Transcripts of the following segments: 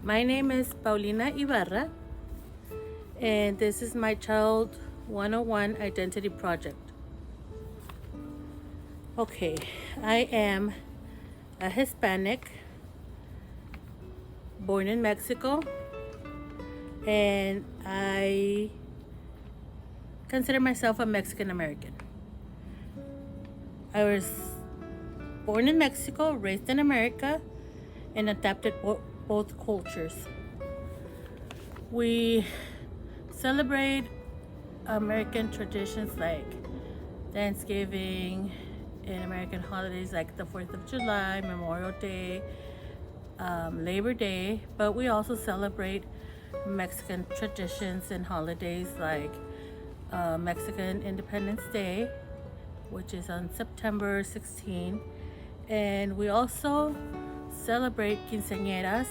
My name is Paulina Ibarra, and this is my Child 101 Identity Project. Okay, I am a Hispanic, born in Mexico, and I consider myself a Mexican American. I was born in Mexico, raised in America, and adapted both cultures. We celebrate American traditions like Thanksgiving and American holidays like the 4th of July, Memorial Day, Labor Day, but we also celebrate Mexican traditions and holidays like Mexican Independence Day, which is on September 16, and we also celebrate quinceañeras,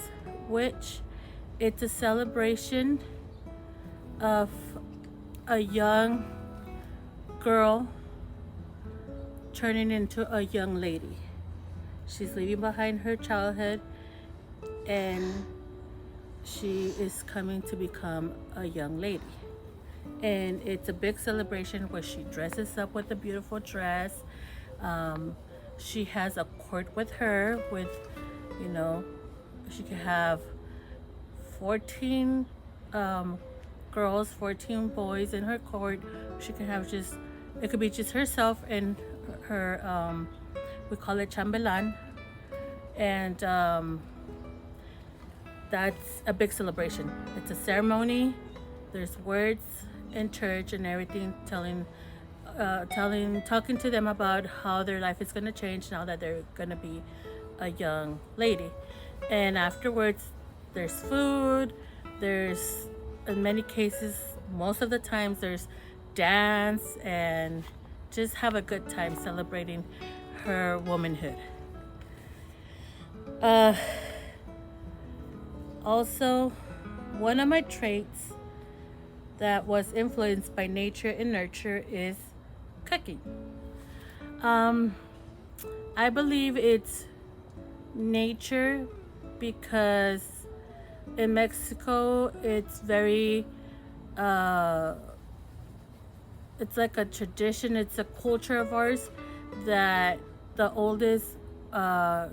which it's a celebration of a young girl turning into a young lady. She's leaving behind her childhood and she is coming to become a young lady. And it's a big celebration where she dresses up with a beautiful dress. She has a court with her with, she could have 14 girls, 14 boys in her court. She could have it could be just herself and her, we call it chambelan. And that's a big celebration. It's a ceremony. There's words in church and everything talking to them about how their life is going to change now that they're going to be a young lady. And afterwards, there's food. There's, in many cases, most of the times, there's dance and just have a good time celebrating her womanhood. Also, one of my traits that was influenced by nature and nurture is cooking. I believe it's nature because in Mexico it's very it's like a tradition, it's a culture of ours that the oldest female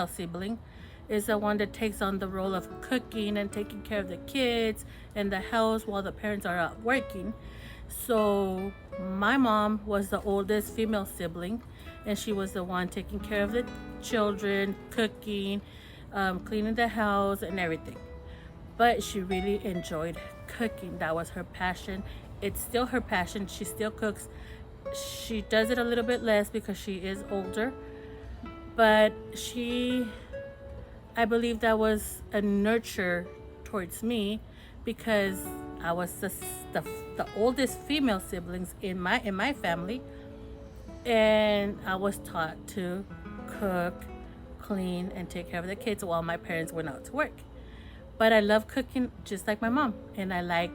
sibling is the one that takes on the role of cooking and taking care of the kids and the house while the parents are out working. So my mom was the oldest female sibling, and she was the one taking care of the children, cooking, cleaning the house and everything. But she really enjoyed cooking. That was her passion. It's still her passion. She still cooks. She does it a little bit less because she is older, but I believe that was a nurture towards me because I was the oldest female siblings in my family, and I was taught to cook, clean, and take care of the kids while my parents went out to work. But I love cooking just like my mom, and I like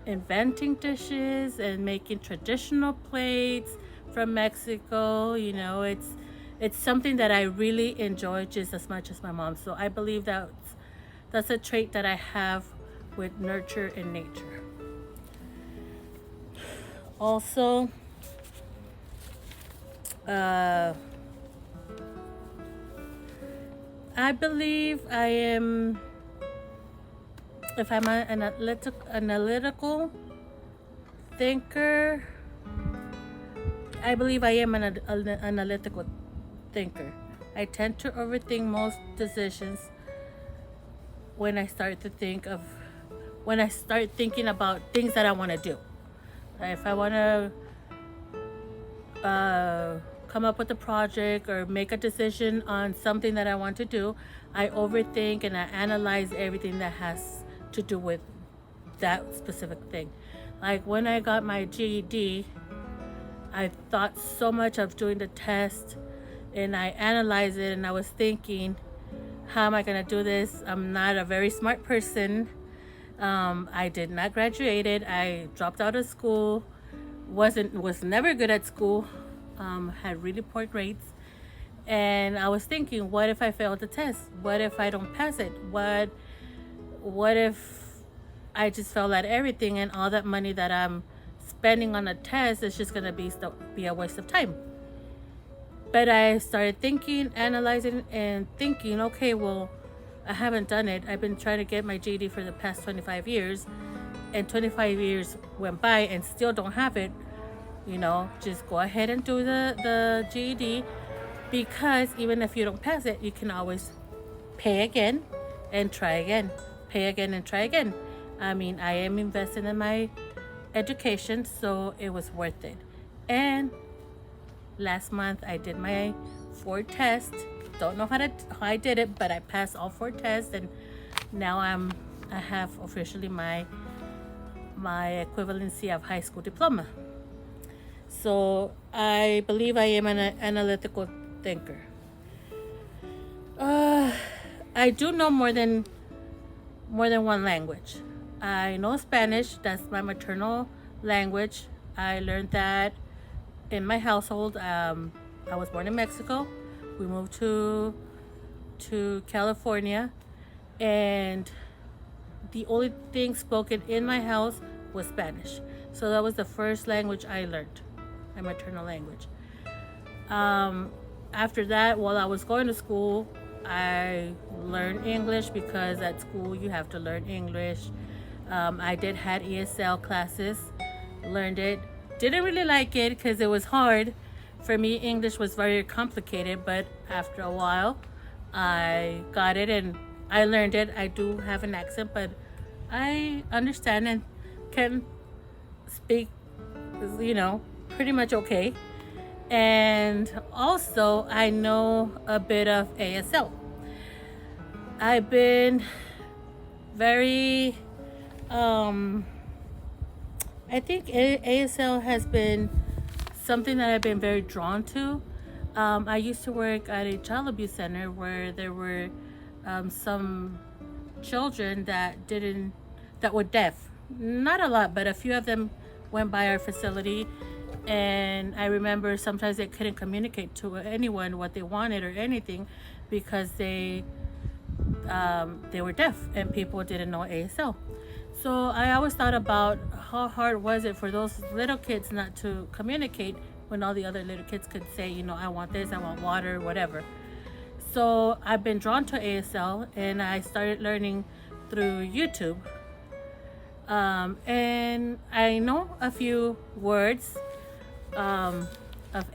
inventing dishes and making traditional plates from Mexico. It's something that I really enjoy just as much as my mom. So I believe that's a trait that I have with nurture and nature. Also, I believe if I'm an analytical thinker, I believe I am an analytical thinker. I tend to overthink most decisions when I start thinking about things that I want to do. If I want to come up with a project or make a decision on something that I want to do, I overthink and I analyze everything that has to do with that specific thing. Like when I got my GED, I thought so much of doing the test and I analyzed it and I was thinking, how am I going to do this? I'm not a very smart person. I did not graduate. I dropped out of school. Was never good at school. Had really poor grades. And I was thinking, what if I fail the test? What if I don't pass it? What if I just fail at everything and all that money that I'm spending on a test is just gonna be a waste of time? But I started thinking, analyzing, and thinking, okay, well, I haven't done it. I've been trying to get my GED for the past 25 years, and 25 years went by and still don't have it. Just go ahead and do the GED, because even if you don't pass it, you can always pay again and try again. Pay again and try again. I mean, I am investing in my education, so it was worth it. And last month I did my 4 tests. Don't know how I did it, but I passed all 4 tests, and now I have officially my equivalency of high school diploma. So I believe I am an analytical thinker. I do know more than one language. I know Spanish. That's my maternal language. I learned that in my household. I was born in Mexico. We moved to California, and the only thing spoken in my house was Spanish. So that was the first language I learned, my maternal language. After that, while I was going to school, I learned English, because at school you have to learn English. I did had ESL classes, learned it. Didn't really like it because it was hard. For me, English was very complicated, but after a while, I got it and I learned it. I do have an accent, but I understand and can speak, pretty much okay. And also, I know a bit of ASL. I've been very, I think ASL has been something that I've been very drawn to. I used to work at a child abuse center where there were some children that were deaf. Not a lot, but a few of them went by our facility, and I remember sometimes they couldn't communicate to anyone what they wanted or anything because they were deaf and people didn't know ASL. So I always thought about how hard was it for those little kids not to communicate when all the other little kids could say, I want this, I want water, whatever. So I've been drawn to ASL, and I started learning through YouTube. And I know a few words of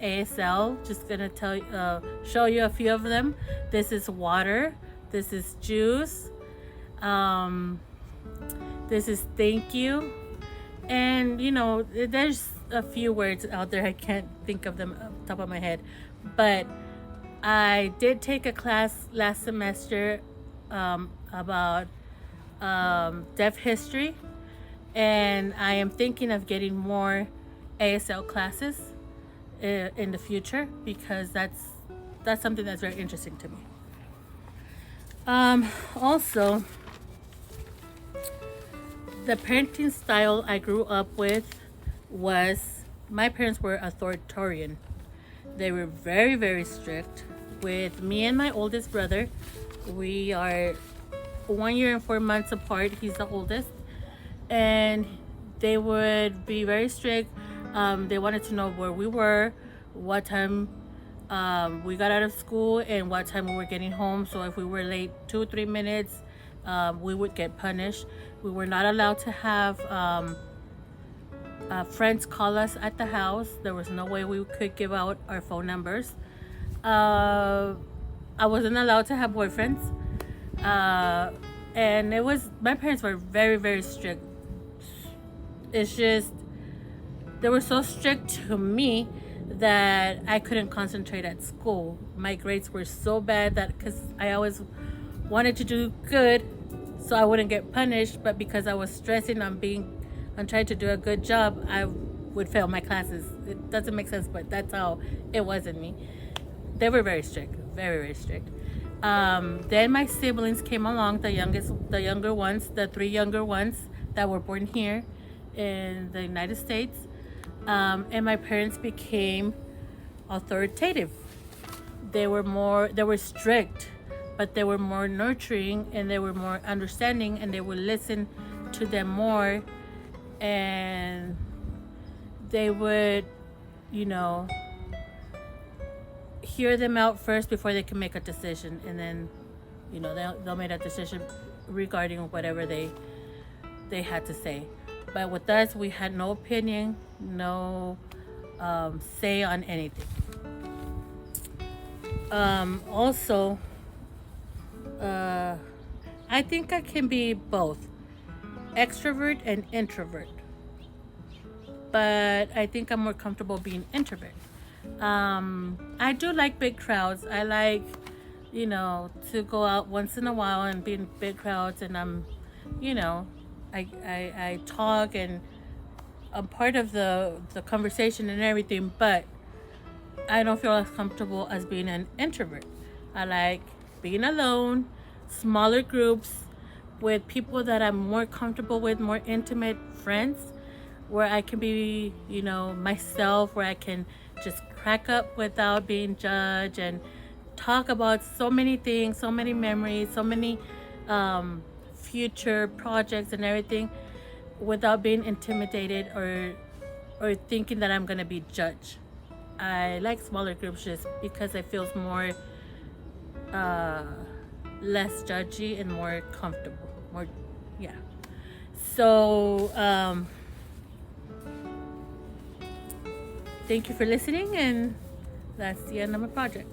ASL. Just gonna show you a few of them. This is water. This is juice. This is thank you. And there's a few words out there. I can't think of them off the top of my head, but I did take a class last semester about deaf history, and I am thinking of getting more ASL classes in the future, because that's something that's very interesting to me. Also, the parenting style I grew up with was, my parents were authoritarian. They were very, very strict with me and my oldest brother. We are 1 year and 4 months apart. He's the oldest. And they would be very strict. They wanted to know where we were, what time we got out of school, and what time we were getting home. So if we were late 2 or 3 minutes, we would get punished. We were not allowed to have friends call us at the house. There was no way we could give out our phone numbers. I wasn't allowed to have boyfriends. And my parents were very, very strict. It's just, they were so strict to me that I couldn't concentrate at school. My grades were so bad that, because I always wanted to do good so I wouldn't get punished, but because I was stressing on trying to do a good job, I would fail my classes. It doesn't make sense, but that's how it was in me. They were very strict, very, very strict. Then my siblings came along, the younger ones, the 3 younger ones that were born here in the United States. And my parents became authoritative. they were strict, but they were more nurturing and they were more understanding, and they would listen to them more, and they would, you know, hear them out first before they can make a decision, and then, you know, they'll make a decision regarding whatever they had to say. But with us, we had no opinion, no say on anything. Also, I think I can be both extrovert and introvert, but I think I'm more comfortable being introvert. I do like big crowds. I like, you know, to go out once in a while and be in big crowds, and you know, I talk and I'm part of the conversation and everything, but I don't feel as comfortable as being an introvert. I like being alone, smaller groups with people that I'm more comfortable with, more intimate friends, where I can be, you know, myself, where I can just crack up without being judged and talk about so many things, so many memories, so many future projects and everything without being intimidated or thinking that I'm gonna be judged. I like smaller groups just because it feels more uh, less judgy and more comfortable. More, yeah. So thank you for listening, and that's the end of my project.